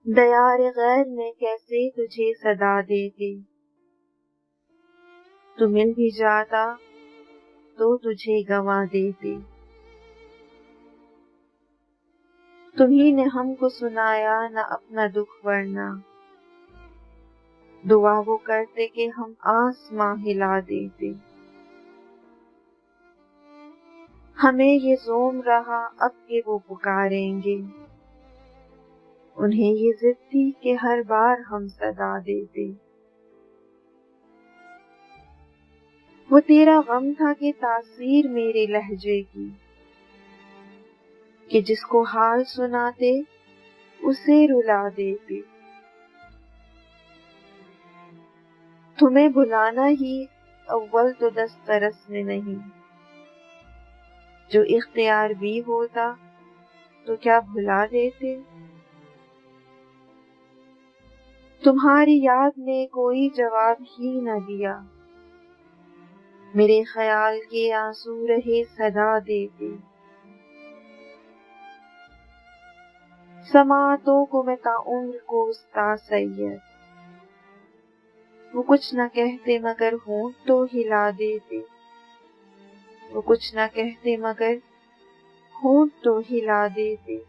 दयार-ए गैर में कैसे तुझे सदा देते, तू मिल भी जाता तो तुझे गंवा देते। तुम्ही ने हमको सुनाया न अपना दुख वरना, दुआ वो करते कि हम आसमां हिला देते। हमें ये ज़ोम रहा अब के वो पुकारेंगे, उन्हें ये ज़िद थी कि हर बार हम सदा देते। वो तेरा गम था कि तासीर मेरे लहजे की, कि जिसको हाल सुनाते उसे रुला देते। तुम्हें भुलाना ही अव्वल तो दस्तरस में नहीं, जो इख्तियार भी होता तो क्या भुला देते। तुम्हारी याद ने कोई जवाब ही न दिया, मेरे ख्याल के आंसू रहे सदा देते। समातों को मैं ताउम्र कोसता सैयद, वो कुछ न कहते मगर होंठ तो हिला देते। वो कुछ न कहते मगर होंठ तो हिला देते।